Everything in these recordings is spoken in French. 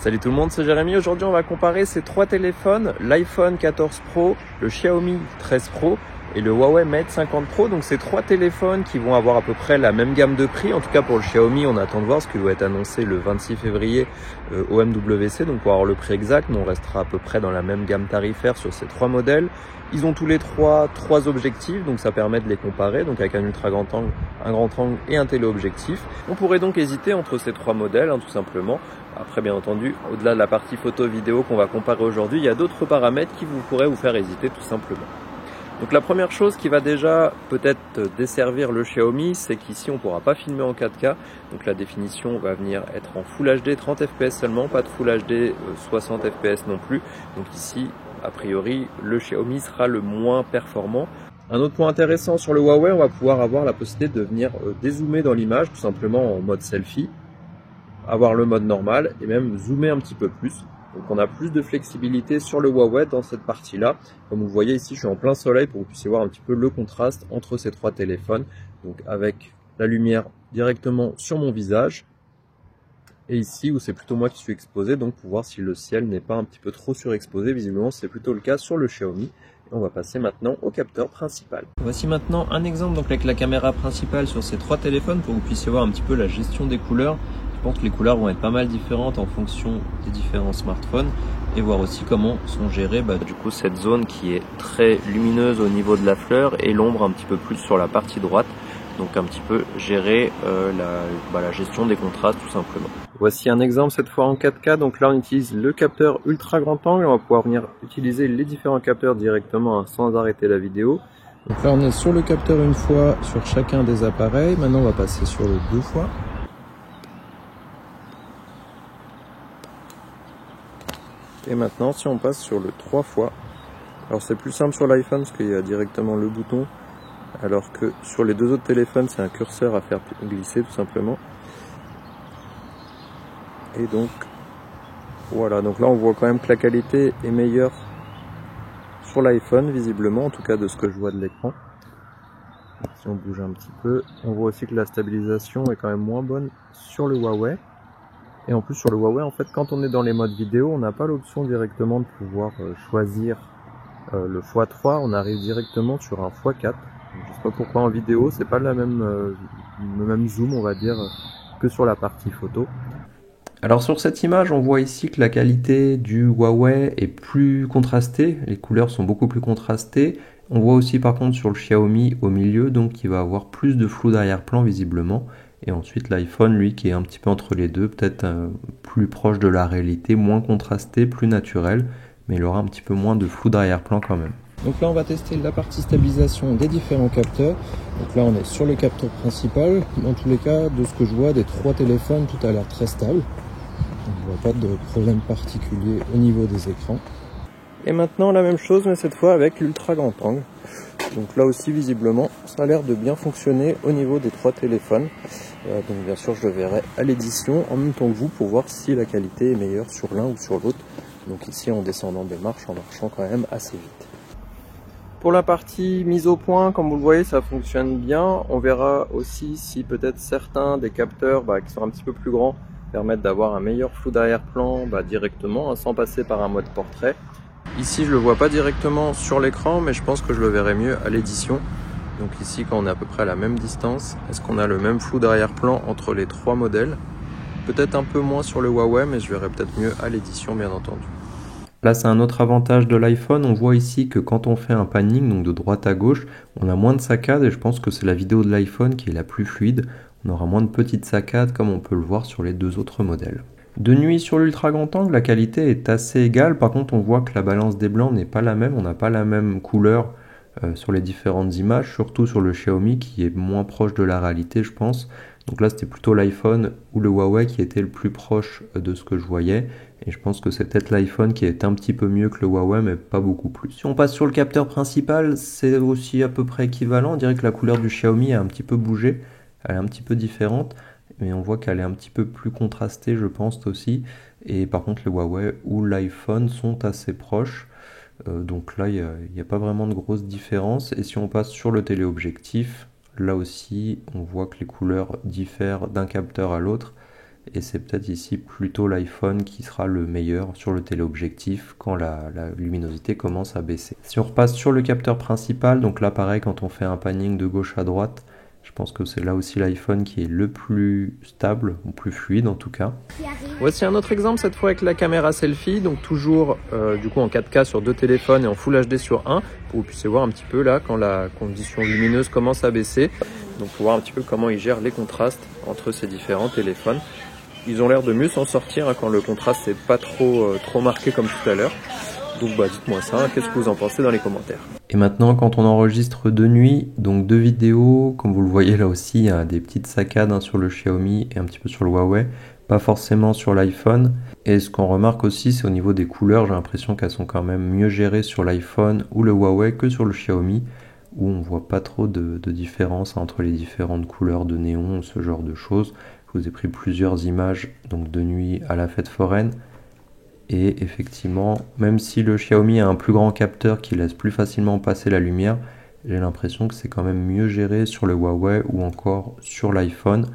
Salut tout le monde, c'est Jérémy. Aujourd'hui on va comparer ces trois téléphones, l'iPhone 14 Pro, le Xiaomi 13 Pro et le Huawei Mate 50 Pro. Donc ces trois téléphones qui vont avoir à peu près la même gamme de prix. En tout cas pour le Xiaomi, on attend de voir ce qui doit être annoncé le 26 février au MWC. Donc pour avoir le prix exact, nous on restera à peu près dans la même gamme tarifaire sur ces trois modèles. Ils ont tous les trois objectifs, donc ça permet de les comparer, donc avec un ultra grand angle, un grand angle et un téléobjectif. On pourrait donc hésiter entre ces trois modèles, tout simplement. Après, bien entendu, au-delà de la partie photo-vidéo qu'on va comparer aujourd'hui, il y a d'autres paramètres qui pourraient vous faire hésiter tout simplement. Donc la première chose qui va déjà peut-être desservir le Xiaomi, c'est qu'ici on ne pourra pas filmer en 4K. Donc la définition va venir être en Full HD 30 fps seulement, pas de Full HD 60 fps non plus. Donc ici, a priori, le Xiaomi sera le moins performant. Un autre point intéressant sur le Huawei, on va pouvoir avoir la possibilité de venir dézoomer dans l'image, tout simplement en mode selfie, avoir le mode normal et même zoomer un petit peu plus. Donc on a plus de flexibilité sur le Huawei dans cette partie-là. Comme vous voyez ici, je suis en plein soleil pour que vous puissiez voir un petit peu le contraste entre ces trois téléphones. Donc avec la lumière directement sur mon visage. Et ici où c'est plutôt moi qui suis exposé, donc pour voir si le ciel n'est pas un petit peu trop surexposé. Visiblement c'est plutôt le cas sur le Xiaomi. Et on va passer maintenant au capteur principal. Voici maintenant un exemple donc avec la caméra principale sur ces trois téléphones pour que vous puissiez voir un petit peu la gestion des couleurs. Je pense que les couleurs vont être pas mal différentes en fonction des différents smartphones et voir aussi comment sont gérées du coup cette zone qui est très lumineuse au niveau de la fleur et l'ombre un petit peu plus sur la partie droite. Donc un petit peu gérer la gestion des contrastes tout simplement. Voici un exemple cette fois en 4K. Donc là on utilise le capteur ultra grand angle. On va pouvoir venir utiliser les différents capteurs directement sans arrêter la vidéo. Donc là on est sur le capteur une fois sur chacun des appareils. Maintenant on va passer sur le deux fois. Et maintenant si on passe sur le 3 fois. Alors c'est plus simple sur l'iPhone parce qu'il y a directement le bouton. Alors que sur les deux autres téléphones, c'est un curseur à faire glisser tout simplement. Et donc, voilà. Donc là, on voit quand même que la qualité est meilleure sur l'iPhone, visiblement, en tout cas de ce que je vois de l'écran. Si on bouge un petit peu, on voit aussi que la stabilisation est quand même moins bonne sur le Huawei. Et en plus, sur le Huawei, en fait, quand on est dans les modes vidéo, on n'a pas l'option directement de pouvoir choisir le x3. On arrive directement sur un x4. Je sais pas pourquoi en vidéo, c'est pas le même zoom, on va dire, que sur la partie photo. Alors sur cette image, on voit ici que la qualité du Huawei est plus contrastée, les couleurs sont beaucoup plus contrastées. On voit aussi par contre sur le Xiaomi au milieu, donc il va avoir plus de flou d'arrière-plan visiblement. Et ensuite l'iPhone, lui, qui est un petit peu entre les deux, peut-être plus proche de la réalité, moins contrasté, plus naturel, mais il aura un petit peu moins de flou d'arrière-plan quand même. Donc là on va tester la partie stabilisation des différents capteurs. Donc là on est sur le capteur principal. Dans tous les cas, de ce que je vois des trois téléphones, tout a l'air très stable. On ne voit pas de problème particulier au niveau des écrans. Et maintenant la même chose mais cette fois avec l'ultra grand angle. Donc là aussi visiblement ça a l'air de bien fonctionner au niveau des trois téléphones. Donc bien sûr je le verrai à l'édition en même temps que vous pour voir si la qualité est meilleure sur l'un ou sur l'autre. Donc ici en descendant des marches, en marchant quand même assez vite. Pour la partie mise au point, comme vous le voyez, ça fonctionne bien. On verra aussi si peut-être certains des capteurs qui sont un petit peu plus grands permettent d'avoir un meilleur flou d'arrière-plan directement, sans passer par un mode portrait. Ici, je le vois pas directement sur l'écran, mais je pense que je le verrai mieux à l'édition. Donc ici, quand on est à peu près à la même distance, est-ce qu'on a le même flou d'arrière-plan entre les trois modèles? Peut-être un peu moins sur le Huawei, mais je verrai peut-être mieux à l'édition, bien entendu. Là, c'est un autre avantage de l'iPhone. On voit ici que quand on fait un panning, donc de droite à gauche, on a moins de saccades et je pense que c'est la vidéo de l'iPhone qui est la plus fluide. On aura moins de petites saccades comme on peut le voir sur les deux autres modèles. De nuit sur l'ultra grand angle, la qualité est assez égale. Par contre, on voit que la balance des blancs n'est pas la même. On n'a pas la même couleur sur les différentes images, surtout sur le Xiaomi qui est moins proche de la réalité, je pense. Donc là, c'était plutôt l'iPhone ou le Huawei qui était le plus proche de ce que je voyais. Et je pense que c'est peut-être l'iPhone qui est un petit peu mieux que le Huawei, mais pas beaucoup plus. Si on passe sur le capteur principal, c'est aussi à peu près équivalent. On dirait que la couleur du Xiaomi a un petit peu bougé. Elle est un petit peu différente, mais on voit qu'elle est un petit peu plus contrastée, je pense aussi. Et par contre, le Huawei ou l'iPhone sont assez proches. Donc là, il n'y a pas vraiment de grosse différence. Et si on passe sur le téléobjectif, là aussi, on voit que les couleurs diffèrent d'un capteur à l'autre. et c'est peut-être ici plutôt l'iPhone qui sera le meilleur sur le téléobjectif quand la luminosité commence à baisser. Si on repasse sur le capteur principal, donc là pareil, quand on fait un panning de gauche à droite, je pense que c'est là aussi l'iPhone qui est le plus stable, ou plus fluide en tout cas. Voici un autre exemple, cette fois avec la caméra selfie, donc toujours du coup en 4K sur 2 téléphones et en Full HD sur un, pour que vous puissiez voir un petit peu là quand la condition lumineuse commence à baisser. Donc pour voir un petit peu comment ils gèrent les contrastes entre ces différents téléphones. Ils ont l'air de mieux s'en sortir quand le contraste n'est pas trop marqué comme tout à l'heure. Donc dites-moi ça, qu'est-ce que vous en pensez dans les commentaires. Et maintenant, quand on enregistre de nuit, donc 2 vidéos, comme vous le voyez là aussi, il y a des petites saccades sur le Xiaomi et un petit peu sur le Huawei, pas forcément sur l'iPhone. Et ce qu'on remarque aussi, c'est au niveau des couleurs, j'ai l'impression qu'elles sont quand même mieux gérées sur l'iPhone ou le Huawei que sur le Xiaomi, où on voit pas trop de différence entre les différentes couleurs de néon, ce genre de choses. Je vous ai pris plusieurs images donc de nuit à la fête foraine. Et effectivement, même si le Xiaomi a un plus grand capteur qui laisse plus facilement passer la lumière, j'ai l'impression que c'est quand même mieux géré sur le Huawei ou encore sur l'iPhone,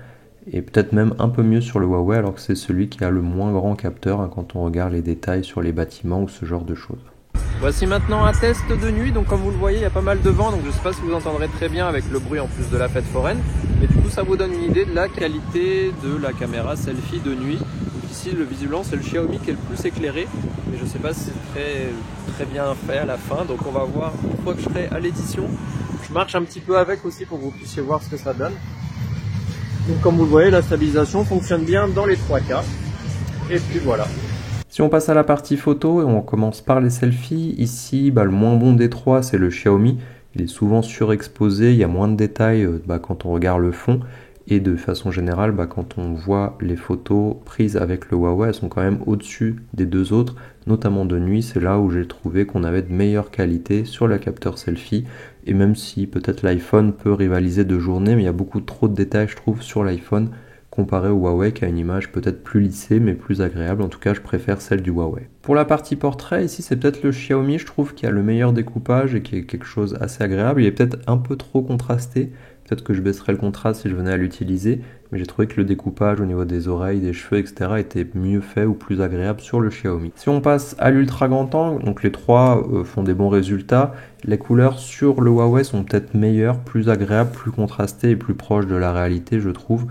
et peut-être même un peu mieux sur le Huawei alors que c'est celui qui a le moins grand capteur quand on regarde les détails sur les bâtiments ou ce genre de choses. Voici maintenant un test de nuit, donc comme vous le voyez il y a pas mal de vent, donc je ne sais pas si vous entendrez très bien avec le bruit en plus de la fête foraine, mais du coup ça vous donne une idée de la qualité de la caméra selfie de nuit. Donc ici visiblement c'est le Xiaomi qui est le plus éclairé, mais je ne sais pas si c'est très bien fait à la fin, donc on va voir une fois que je serai à l'édition. Je marche un petit peu avec aussi pour que vous puissiez voir ce que ça donne. Donc comme vous le voyez, la stabilisation fonctionne bien dans les 3 cas, et puis voilà. Si on passe à la partie photo et on commence par les selfies, ici le moins bon des 3 c'est le Xiaomi. Il est souvent surexposé, il y a moins de détails quand on regarde le fond. Et de façon générale, quand on voit les photos prises avec le Huawei, elles sont quand même au-dessus des 2 autres, notamment de nuit. C'est là où j'ai trouvé qu'on avait de meilleures qualités sur le capteur selfie. Et même si peut-être l'iPhone peut rivaliser de journée, mais il y a beaucoup trop de détails, je trouve, sur l'iPhone, comparé au Huawei qui a une image peut-être plus lissée mais plus agréable. En tout cas, je préfère celle du Huawei. Pour la partie portrait, ici c'est peut-être le Xiaomi, je trouve, qui a le meilleur découpage et qui est quelque chose assez agréable. Il est peut-être un peu trop contrasté. Peut-être que je baisserais le contraste si je venais à l'utiliser, mais j'ai trouvé que le découpage au niveau des oreilles, des cheveux, etc. était mieux fait ou plus agréable sur le Xiaomi. Si on passe à l'ultra grand angle, donc les 3 font des bons résultats. Les couleurs sur le Huawei sont peut-être meilleures, plus agréables, plus contrastées et plus proches de la réalité, je trouve,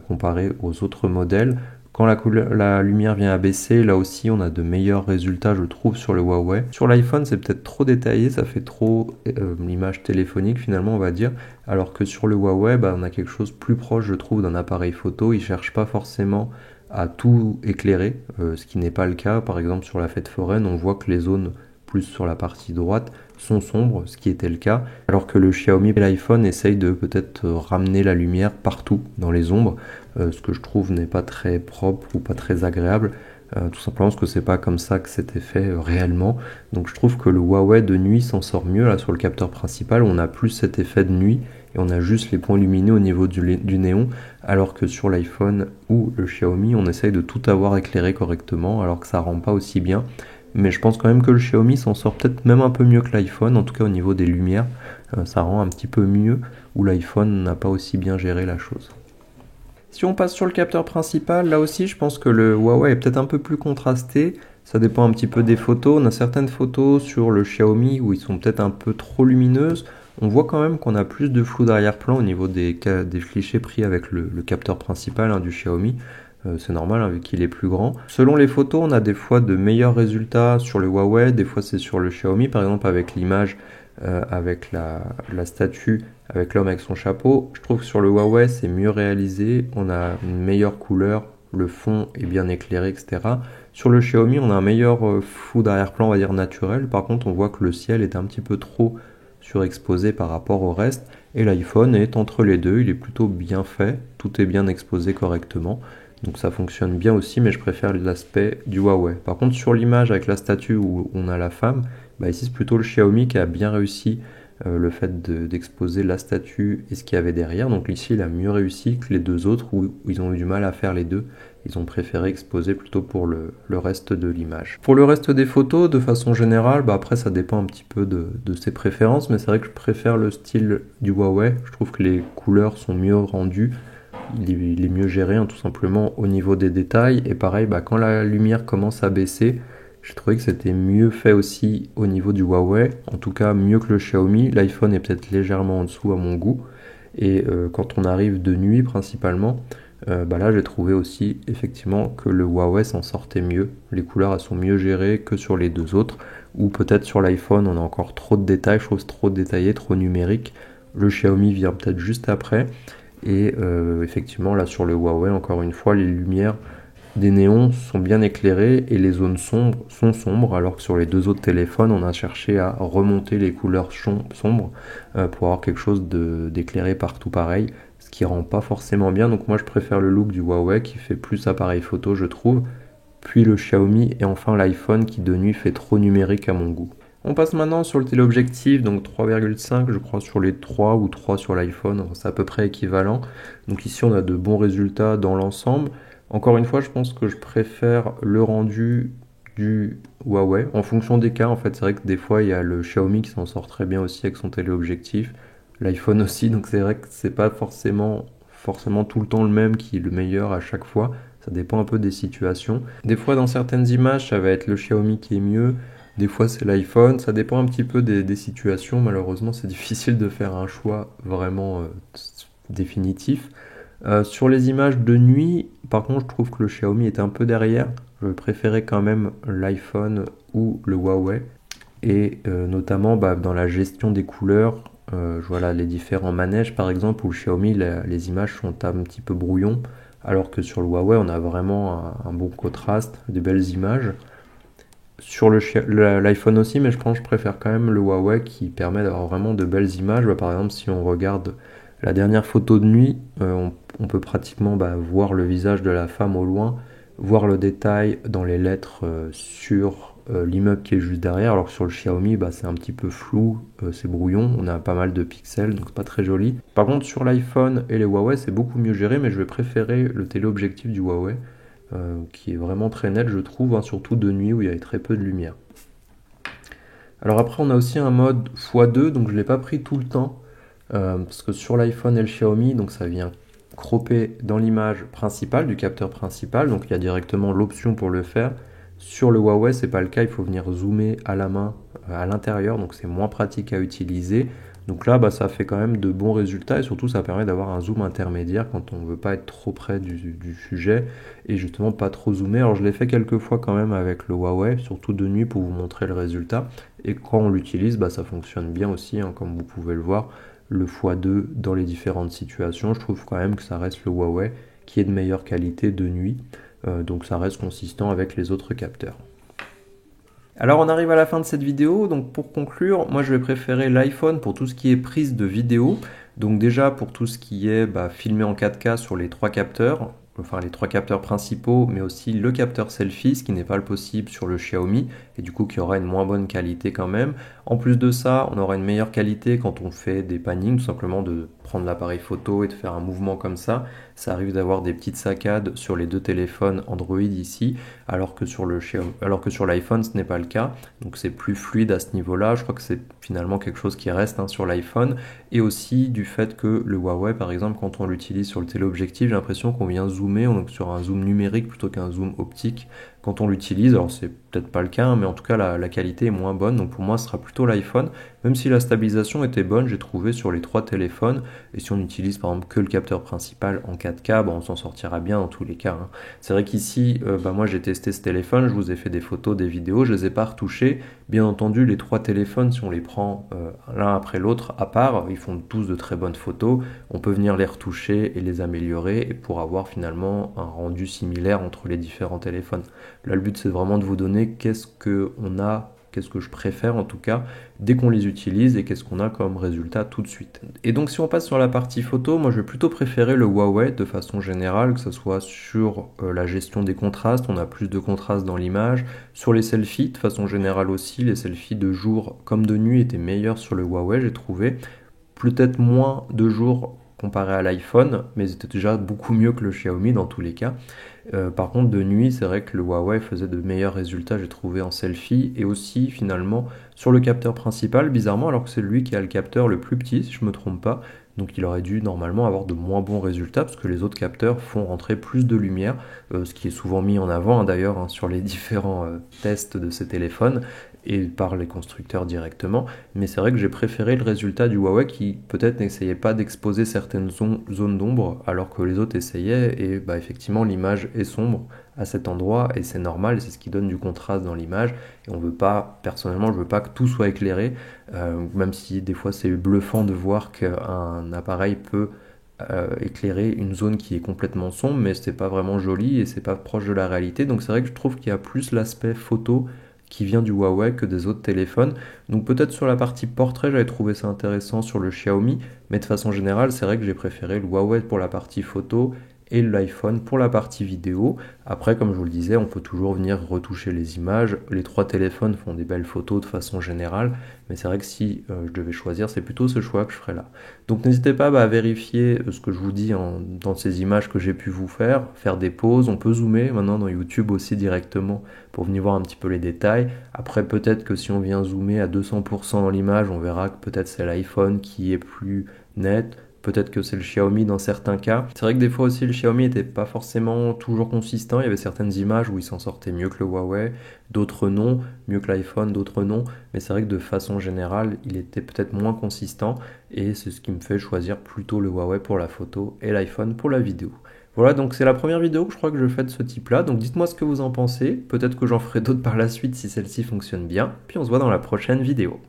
comparé aux autres modèles. Quand la lumière vient à baisser, là aussi on a de meilleurs résultats je trouve sur le Huawei. Sur l'iPhone c'est peut-être trop détaillé, ça fait trop l'image téléphonique finalement on va dire, alors que sur le Huawei on a quelque chose plus proche je trouve d'un appareil photo. Il ne cherche pas forcément à tout éclairer, ce qui n'est pas le cas. Par exemple sur la fête foraine on voit que les zones plus sur la partie droite sont sombres, ce qui était le cas, alors que le Xiaomi et l'iPhone essayent de peut-être ramener la lumière partout dans les ombres, ce que je trouve n'est pas très propre ou pas très agréable, tout simplement parce que c'est pas comme ça que c'était fait réellement. Donc je trouve que le Huawei de nuit s'en sort mieux là sur le capteur principal, on a plus cet effet de nuit et on a juste les points lumineux au niveau du néon, alors que sur l'iPhone ou le Xiaomi on essaye de tout avoir éclairé correctement alors que ça rend pas aussi bien. Mais je pense quand même que le Xiaomi s'en sort peut-être même un peu mieux que l'iPhone, en tout cas au niveau des lumières, ça rend un petit peu mieux, où l'iPhone n'a pas aussi bien géré la chose. Si on passe sur le capteur principal, là aussi je pense que le Huawei est peut-être un peu plus contrasté, ça dépend un petit peu des photos. On a certaines photos sur le Xiaomi où ils sont peut-être un peu trop lumineuses, on voit quand même qu'on a plus de flou d'arrière-plan au niveau des clichés pris avec le capteur principal du Xiaomi. C'est normal vu qu'il est plus grand. Selon les photos, on a des fois de meilleurs résultats sur le Huawei, des fois c'est sur le Xiaomi, par exemple avec l'image, avec la statue, avec l'homme avec son chapeau. Je trouve que sur le Huawei c'est mieux réalisé, on a une meilleure couleur, le fond est bien éclairé, etc. Sur le Xiaomi, on a un meilleur flou d'arrière-plan, on va dire naturel. Par contre, on voit que le ciel est un petit peu trop surexposé par rapport au reste. Et l'iPhone est entre les deux, il est plutôt bien fait, tout est bien exposé correctement. Donc ça fonctionne bien aussi, mais je préfère l'aspect du Huawei. Par contre, sur l'image avec la statue où on a la femme, ici c'est plutôt le Xiaomi qui a bien réussi le fait d'exposer la statue et ce qu'il y avait derrière. Donc ici, il a mieux réussi que les 2 autres où ils ont eu du mal à faire les deux. Ils ont préféré exposer plutôt pour le reste de l'image. Pour le reste des photos, de façon générale, après ça dépend un petit peu de ses préférences, mais c'est vrai que je préfère le style du Huawei. Je trouve que les couleurs sont mieux rendues. il est mieux géré, hein, tout simplement au niveau des détails. Et pareil, bah, quand la lumière commence à baisser, j'ai trouvé que c'était mieux fait aussi au niveau du Huawei, en tout cas mieux que le Xiaomi. L'iPhone est peut-être légèrement en dessous à mon goût. Et quand on arrive de nuit principalement, bah là j'ai trouvé aussi effectivement que le Huawei s'en sortait mieux. Les couleurs elles sont mieux gérées que sur les deux autres. Ou peut-être sur l'iPhone on a encore trop de détails, choses trop détaillées, trop numériques. Le Xiaomi vient peut-être juste après. Et effectivement là sur le Huawei, encore une fois, les lumières des néons sont bien éclairées et les zones sombres sont sombres, alors que sur les deux autres téléphones, on a cherché à remonter les couleurs sombres pour avoir quelque chose d'éclairé partout pareil, ce qui rend pas forcément bien. Donc moi je préfère le look du Huawei qui fait plus appareil photo je trouve, puis le Xiaomi et enfin l'iPhone qui de nuit fait trop numérique à mon goût. On passe maintenant sur le téléobjectif, donc 3,5 je crois sur les 3 ou 3 sur l'iPhone, c'est à peu près équivalent. Donc ici on a de bons résultats dans l'ensemble. Encore une fois, je pense que je préfère le rendu du Huawei en fonction des cas. En fait, c'est vrai que des fois, il y a le Xiaomi qui s'en sort très bien aussi avec son téléobjectif, l'iPhone aussi. Donc c'est vrai que c'est pas forcément tout le temps le même qui est le meilleur à chaque fois. Ça dépend un peu des situations. Des fois, dans certaines images, ça va être le Xiaomi qui est mieux. Des fois, c'est l'iPhone. Ça dépend un petit peu des situations. Malheureusement, c'est difficile de faire un choix vraiment définitif. Sur les images de nuit, par contre, je trouve que le Xiaomi est un peu derrière. Je préférais quand même l'iPhone ou le Huawei. Et notamment dans la gestion des couleurs, voilà les différents manèges par exemple, où le Xiaomi, les images sont un petit peu brouillons, alors que sur le Huawei, on a vraiment un bon contraste, des belles images. Sur l'iPhone aussi, mais je pense que je préfère quand même le Huawei qui permet d'avoir vraiment de belles images. Par exemple, si on regarde la dernière photo de nuit, on peut pratiquement voir le visage de la femme au loin, voir le détail dans les lettres sur l'immeuble qui est juste derrière, alors que sur le Xiaomi, c'est un petit peu flou, c'est brouillon, on a pas mal de pixels, donc c'est pas très joli. Par contre, sur l'iPhone et les Huawei, c'est beaucoup mieux géré, mais je vais préférer le téléobjectif du Huawei, qui est vraiment très net, je trouve, hein, surtout de nuit où il y avait très peu de lumière. Alors après, on a aussi un mode x2, donc je ne l'ai pas pris tout le temps, parce que sur l'iPhone et le Xiaomi, donc ça vient cropper dans l'image principale du capteur principal, donc il y a directement l'option pour le faire. Sur le Huawei, c'est pas le cas, il faut venir zoomer à la main à l'intérieur, donc c'est moins pratique à utiliser. Donc là, ça fait quand même de bons résultats et surtout ça permet d'avoir un zoom intermédiaire quand on ne veut pas être trop près du sujet et justement pas trop zoomer. Alors je l'ai fait quelques fois quand même avec le Huawei, surtout de nuit pour vous montrer le résultat. Et quand on l'utilise, ça fonctionne bien aussi, hein, comme vous pouvez le voir, le x2 dans les différentes situations. Je trouve quand même que ça reste le Huawei qui est de meilleure qualité de nuit. Donc ça reste consistant avec les autres capteurs. Alors on arrive à la fin de cette vidéo, donc pour conclure, moi je vais préférer l'iPhone pour tout ce qui est prise de vidéo. Donc déjà pour tout ce qui est filmé en 4K sur les trois capteurs, enfin les trois capteurs principaux, mais aussi le capteur selfie, ce qui n'est pas le possible sur le Xiaomi, et du coup qui aura une moins bonne qualité quand même. En plus de ça, on aura une meilleure qualité quand on fait des pannings, tout simplement de prendre l'appareil photo et de faire un mouvement comme ça. Ça arrive d'avoir des petites saccades sur les deux téléphones Android ici, alors que sur l'iPhone ce n'est pas le cas. Donc c'est plus fluide à ce niveau-là. Je crois que c'est finalement quelque chose qui reste sur l'iPhone. Et aussi du fait que le Huawei, par exemple, quand on l'utilise sur le téléobjectif, j'ai l'impression qu'on vient zoomer, donc sur un zoom numérique plutôt qu'un zoom optique. Quand on l'utilise, alors c'est peut-être pas le cas, mais en tout cas la qualité est moins bonne, donc pour moi ce sera plutôt l'iPhone, même si la stabilisation était bonne, j'ai trouvé sur les trois téléphones, et si on utilise par exemple que le capteur principal en 4K, on s'en sortira bien dans tous les cas. Hein. C'est vrai qu'ici, moi j'ai testé ce téléphone, je vous ai fait des photos, des vidéos, je les ai pas retouchés, bien entendu les trois téléphones, si on les prend l'un après l'autre à part, ils font tous de très bonnes photos, on peut venir les retoucher et les améliorer, et pour avoir finalement un rendu similaire entre les différents téléphones. Là, le but, c'est vraiment de vous donner qu'est-ce que je préfère en tout cas, dès qu'on les utilise et qu'est-ce qu'on a comme résultat tout de suite. Et donc, si on passe sur la partie photo, moi, je vais plutôt préférer le Huawei de façon générale, que ce soit sur la gestion des contrastes, on a plus de contrastes dans l'image, sur les selfies, de façon générale aussi, les selfies de jour comme de nuit étaient meilleurs sur le Huawei, j'ai trouvé, peut-être moins de jour comparé à l'iPhone, mais c'était déjà beaucoup mieux que le Xiaomi dans tous les cas. Par contre, de nuit, c'est vrai que le Huawei faisait de meilleurs résultats, j'ai trouvé, en selfie, et aussi finalement sur le capteur principal, bizarrement, alors que c'est lui qui a le capteur le plus petit, si je me trompe pas. donc il aurait dû normalement avoir de moins bons résultats parce que les autres capteurs font rentrer plus de lumière, ce qui est souvent mis en avant d'ailleurs sur les différents tests de ces téléphones et par les constructeurs directement, mais c'est vrai que j'ai préféré le résultat du Huawei qui peut-être n'essayait pas d'exposer certaines zones d'ombre alors que les autres essayaient, et bah, effectivement l'image est sombre à cet endroit et c'est normal, c'est ce qui donne du contraste dans l'image, et on veut pas, personnellement je veux pas que tout soit éclairé, même si des fois c'est bluffant de voir qu'un appareil peut éclairer une zone qui est complètement sombre, mais c'est pas vraiment joli et c'est pas proche de la réalité, donc c'est vrai que je trouve qu'il y a plus l'aspect photo qui vient du Huawei que des autres téléphones. Donc peut-être sur la partie portrait, j'avais trouvé ça intéressant sur le Xiaomi, mais de façon générale, c'est vrai que j'ai préféré le Huawei pour la partie photo et l'iPhone pour la partie vidéo. Après, comme je vous le disais, on peut toujours venir retoucher les images. Les trois téléphones font des belles photos de façon générale, mais c'est vrai que si je devais choisir, c'est plutôt ce choix que je ferais là. Donc n'hésitez pas à vérifier ce que je vous dis dans ces images que j'ai pu vous faire des pauses. On peut zoomer maintenant dans YouTube aussi directement pour venir voir un petit peu les détails. Après, peut-être que si on vient zoomer à 200% dans l'image, on verra que peut-être c'est l'iPhone qui est plus net. Peut-être que c'est le Xiaomi dans certains cas. C'est vrai que des fois aussi le Xiaomi n'était pas forcément toujours consistant. Il y avait certaines images où il s'en sortait mieux que le Huawei, d'autres non, mieux que l'iPhone, d'autres non. Mais c'est vrai que de façon générale, il était peut-être moins consistant. Et c'est ce qui me fait choisir plutôt le Huawei pour la photo et l'iPhone pour la vidéo. Voilà, donc c'est la première vidéo que je crois que je fais de ce type-là. Donc dites-moi ce que vous en pensez. Peut-être que j'en ferai d'autres par la suite si celle-ci fonctionne bien. Puis on se voit dans la prochaine vidéo.